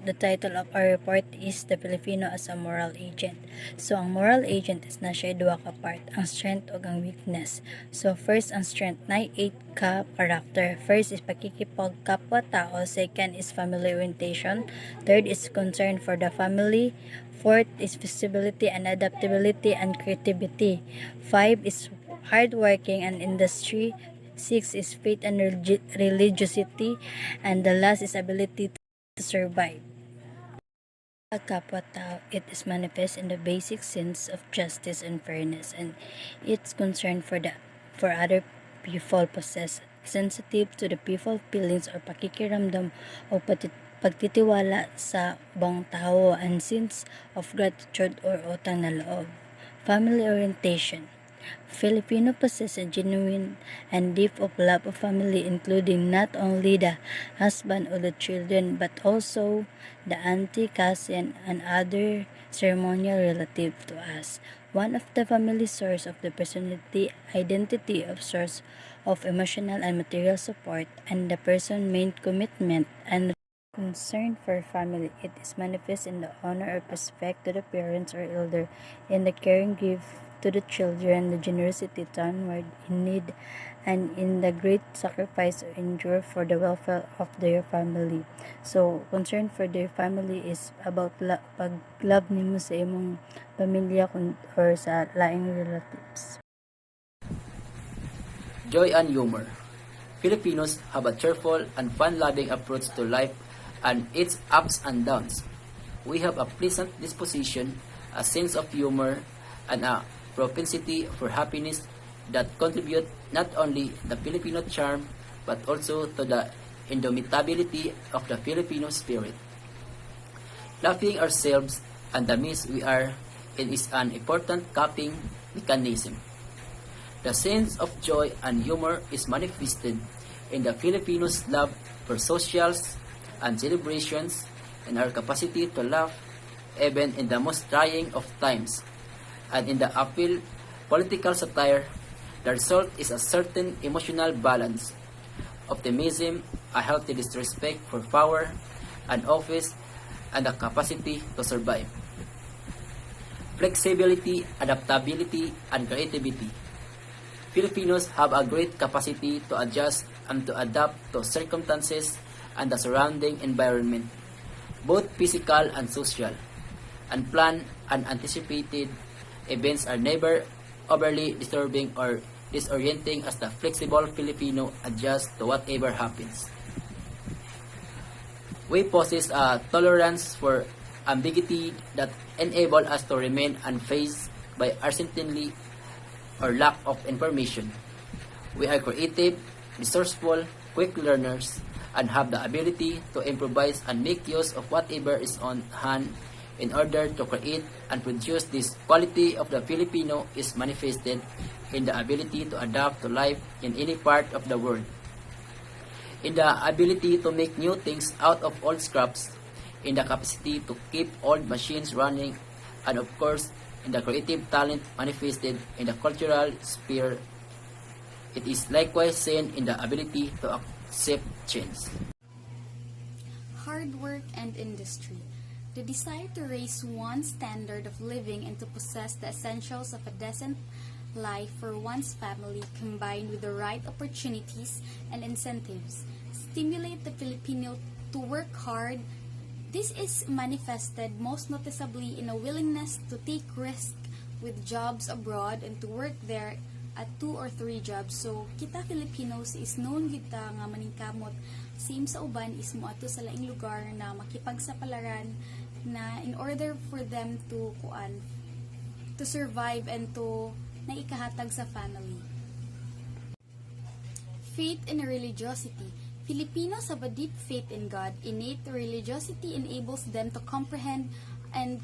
the title of our report is The Filipino as a Moral Agent. So, ang moral agent is na siya duha ka part, ang strength o ang weakness. So, first, ang strength, na 8 ka character. First is pakikipag kapwa-tao. Second is family orientation. Third is concern for the family. Fourth is visibility and adaptability and creativity. 5 is hardworking and industry. 6 is faith and religiosity, and the last is ability to survive. Kapwa-tao, it is manifest in the basic sense of justice and fairness, and its concern for other people, possess sensitive to the people feelings or pakikiramdam o pagtitiwala sa ibang tao, and sense of gratitude or utang na loob. Family orientation. Filipino possess a genuine and deep of love of family, including not only the husband or the children, but also the auntie, cousin, and other ceremonial relative to us. One of the family source of the personality, identity of source of emotional and material support, and the person main commitment and concern for family. It is manifest in the honor or respect to the parents or elder, in the caring gift to the children, the generosity toward in need, and in the great sacrifice or endure for the welfare of their family. So, concern for their family is about pag-love nimo sa imong pamilya or sa laing relatives. Joy and humor. Filipinos have a cheerful and fun-loving approach to life and its ups and downs. We have a pleasant disposition, a sense of humor, and a propensity for happiness that contribute not only the Filipino charm but also to the indomitability of the Filipino spirit. Laughing ourselves and the mess we are in is an important coping mechanism. The sense of joy and humor is manifested in the Filipinos' love for socials and celebrations and our capacity to laugh even in the most trying of times. And in the appeal political satire, the result is a certain emotional balance, optimism, a healthy disrespect for power and office, and the capacity to survive. Flexibility, adaptability, and creativity. Filipinos have a great capacity to adjust and to adapt to circumstances and the surrounding environment, both physical and social. Unplanned and anticipated events are never overly disturbing or disorienting as the flexible Filipino adjusts to whatever happens. We possess a tolerance for ambiguity that enable us to remain unfazed by uncertainty or lack of information. We are creative, resourceful, quick learners, and have the ability to improvise and make use of whatever is on hand. In order to create and produce this quality of the Filipino is manifested in the ability to adapt to life in any part of the world, in the ability to make new things out of old scraps, in the capacity to keep old machines running, and of course, in the creative talent manifested in the cultural sphere. It is likewise seen in the ability to accept change. Hard work and industry. The desire to raise one's standard of living and to possess the essentials of a decent life for one's family, combined with the right opportunities and incentives, stimulate the Filipino to work hard. This is manifested most noticeably in a willingness to take risks with jobs abroad and to work there at 2 or 3 jobs. So, kita Filipinos is known kita nga maningkamot same sa uban is moadto sa laing lugar na makipagsapalaran na in order for them to survive and to naikahatag sa family. Faith and religiosity. Filipinos have a deep faith in God. Innate religiosity enables them to comprehend and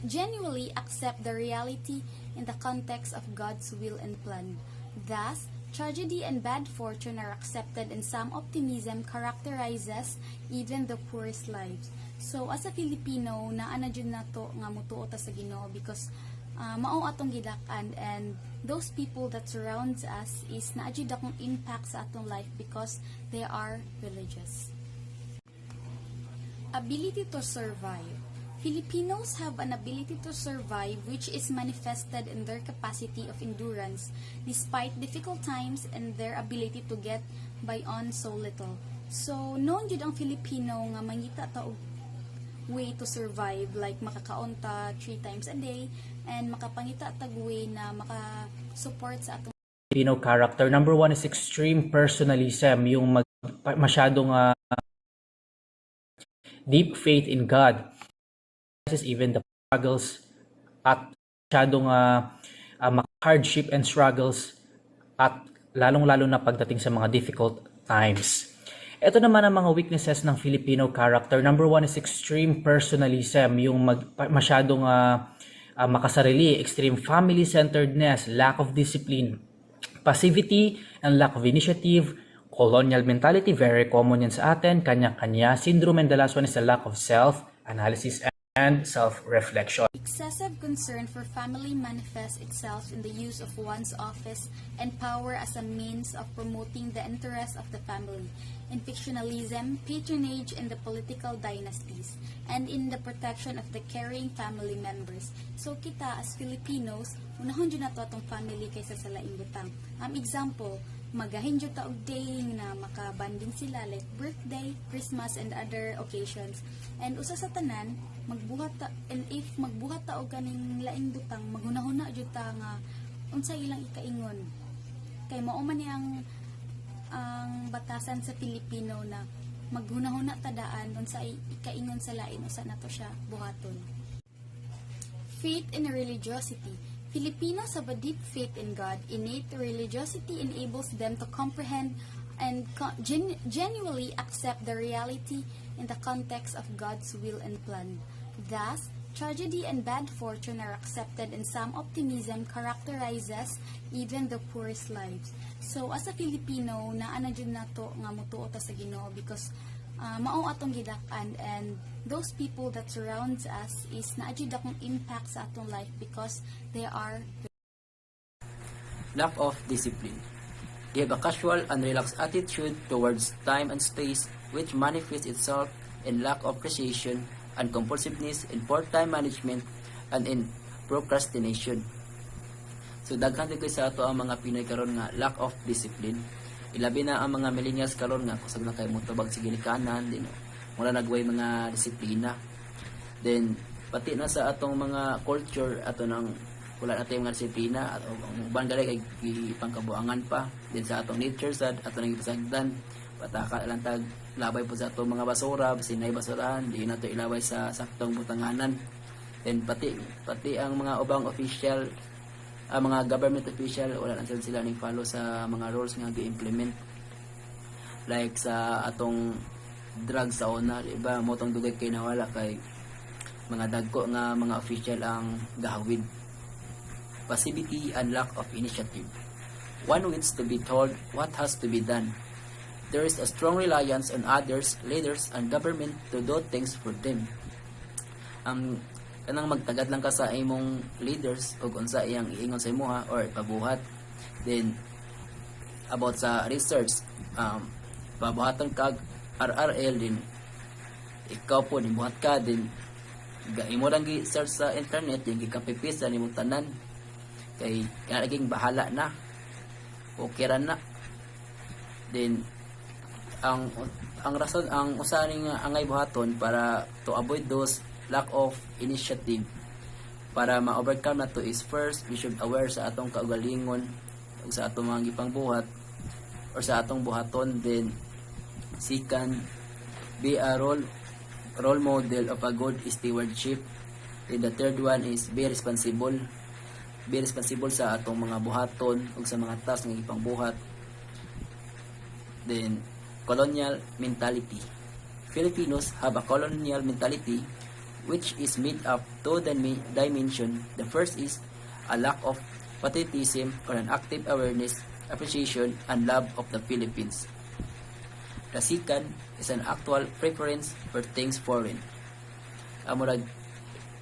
genuinely accept the reality in the context of God's will and plan. Thus, tragedy and bad fortune are accepted, and some optimism characterizes even the poorest lives. So, as a Filipino, naana dyan na to nga mutuo ta sa Ginoo because mao atong gidak-an, and those people that surrounds us is naadjud akong impact sa atong life because they are religious. Ability to survive. Filipinos have an ability to survive which is manifested in their capacity of endurance despite difficult times and their ability to get by on so little. So, noon jud ang Filipino nga mangita ta og way to survive, like makakaunta 3 times a day and makapangita tag way na maka-support sa atong Filipino character. Number one is extreme personalism, yung masyadong deep faith in God. Even the struggles at masyadong hardship and struggles at lalong-lalo na pagdating sa mga difficult times. Ito naman ang mga weaknesses ng Filipino character. Number one is extreme personalism, yung masyadong makasarili, extreme family-centeredness, lack of discipline, passivity and lack of initiative, colonial mentality, very common yan sa atin, kanya-kanya syndrome, and the last one is a lack of self-analysis and self-reflection. Excessive concern for family manifests itself in the use of one's office and power as a means of promoting the interests of the family, in fictionalism, patronage in the political dynasties, and in the protection of the caring family members. So kita as Filipinos, unahon dyan na to atong family kaysa sa laing butang. Example, magahin dyan ta og day na makabanding sila like birthday, Christmas, and other occasions. And usa sa tanan, magbuhat ta, and if magbuhat ta og kaning laing butang, maghunahuna jud ta nga unsa ilang ikaingon. Kay mao man ni ang batasan sa Pilipino na maghunahuna ta daan unsa ikaingon sa lain usa nato siya buhaton. Faith in religiosity. Filipinos have a deep faith in God. Innate religiosity enables them to comprehend and genuinely accept the reality in the context of God's will and plan. Thus, tragedy and bad fortune are accepted, and some optimism characterizes even the poorest lives. So, as a Filipino, naana dyan na to nga mutuo ta sa Ginoo because mao atong gidak-an, and those people that surrounds us is naadjud akong impact sa atong life because they are Lack of discipline. They have a casual and relaxed attitude towards time and space, which manifests itself in lack of appreciation and compulsiveness, in poor time management, and in procrastination. So daghan gyud sa ato ang mga Pinoy karon nga lack of discipline. Ilabi na ang mga millennials karon nga kusag na kay motubag sa gilikanan, din wala nagway mga disiplina. Then pati na sa atong mga culture ato nang wala natin mga disiplina at ang uban gali kay ipangkabuangan pa. Then sa atong nature sad ato nang ipasagdan pataka lang tag labay po sa atong mga basura, sinay basurahan, di nato ilaway sa saktong butanganan. Then pati ang mga ubang official, mga government official, wala na sila ning follow sa mga rules nga gi-implement. Like sa atong drugs sa una, diba, motong dugay kay nawala kay mga dagko nga mga official ang gahawid. Passivity and lack of initiative. One wants to be told what has to be done. There is a strong reliance on others, leaders, and government to do things for them. Kanang magtagad lang ka sa imong leaders o unsa iyang iingon sa imuha or ipabuhat. Then about sa research, pabuhatan kag RRL, din ikaw po nibuhat ka, din imo lang gi-search sa internet, din gikapipis sa imong tanan kay naging bahala na okay ra na. Then ang rason, ang usaning angay buhaton para to avoid those lack of initiative, para ma-overcome na to is first, we should aware sa atong kaugalingon ug sa atong mga gipangbuhat or sa atong buhaton. Then second, be a role model of a good stewardship. And the third one is be responsible sa atong mga buhaton ug sa mga task nga gipangbuhat. Then colonial mentality. Filipinos have a colonial mentality which is made up two dimensions. The first is a lack of patriotism or an active awareness, appreciation, and love of the Philippines. The second is an actual preference for things foreign. Amurag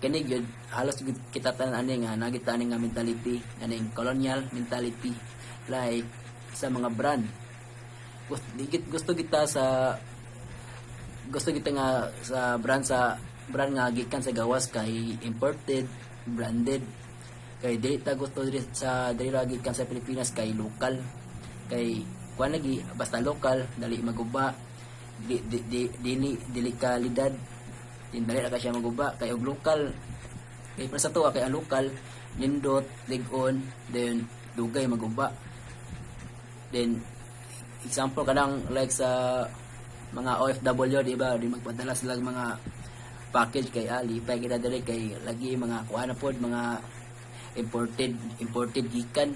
kinig yun, halos kita tanan ani nga nagita ani nga mentality, aning colonial mentality, like sa mga brand. Gusto kita sa gusto kita nga sa brand nga gikan sa gawas kay imported, branded. Kay dili ta gusto diri sa diri ra gikan sa Pilipinas kay local. Kay kuan lagi basta local dali maguba. Dili kalidad. Dili ra ka siya maguba kay og local. Kay para sa tuwa kay ang local nindot, ligon, then dugay maguba. Then example kanang like sa mga OFW di ba di magpadala sila mga package kay ali pa kita diri kay lagi mga kuha na pod mga imported gikan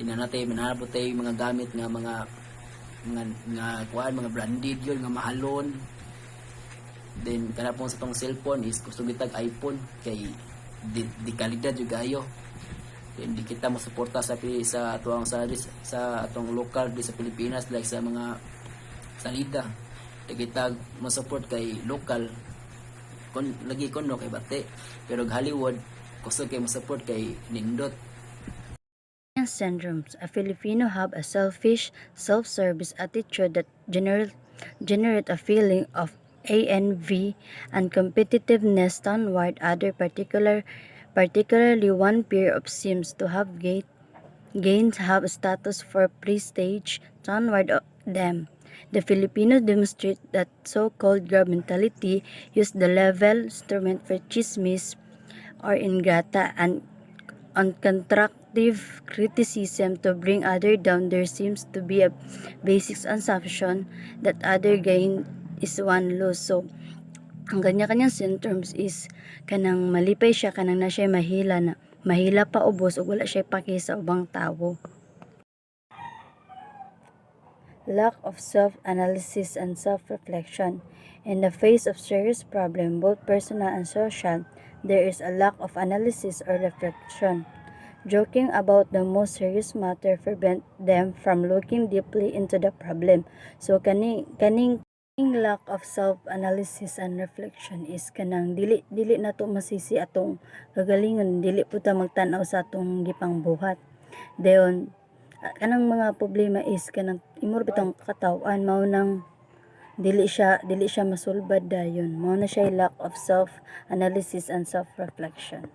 ina natin manabot tay mga gamit nga mga kuha mga branded yun nga mahalon. Then kana po sa tong cellphone is gusto gitag iPhone kay di kalidad jud ayo. Then di kita mo suporta sa atong sa atong local di sa Pilipinas like sa mga salida. Di kita mo support kay local lagi kono kay bate pero Hollywood gusto kay mo support kay nindot. Syndromes. A Filipino have a selfish, self-service attitude that generate a feeling of envy and competitiveness toward other, particularly one peer of seems to have gained have status for prestige toward them. The Filipinos demonstrate that so-called grab mentality, use the level instrument for chismis or ingrata and on constructive criticism to bring other down. There seems to be a basic assumption that other gain is one lose. So, ang kanya-kanyang symptoms is kanang malipay siya, kanang na siya mahila pa ubos o wala siya paki sa ubang tao. Lack of self-analysis and self-reflection. In the face of serious problem, both personal and social, there is a lack of analysis or reflection. Joking about the most serious matter prevent them from looking deeply into the problem. So kaning lack of self-analysis and reflection is kanang dili nato masisi atong kagalingon, dili po ta magtan-aw sa atong gipang buhat. Dayon kanang mga problema is kanang imor bitong katawan mao nang dili siya masulbad dayon. Mao na siya lack of self-analysis and self-reflection.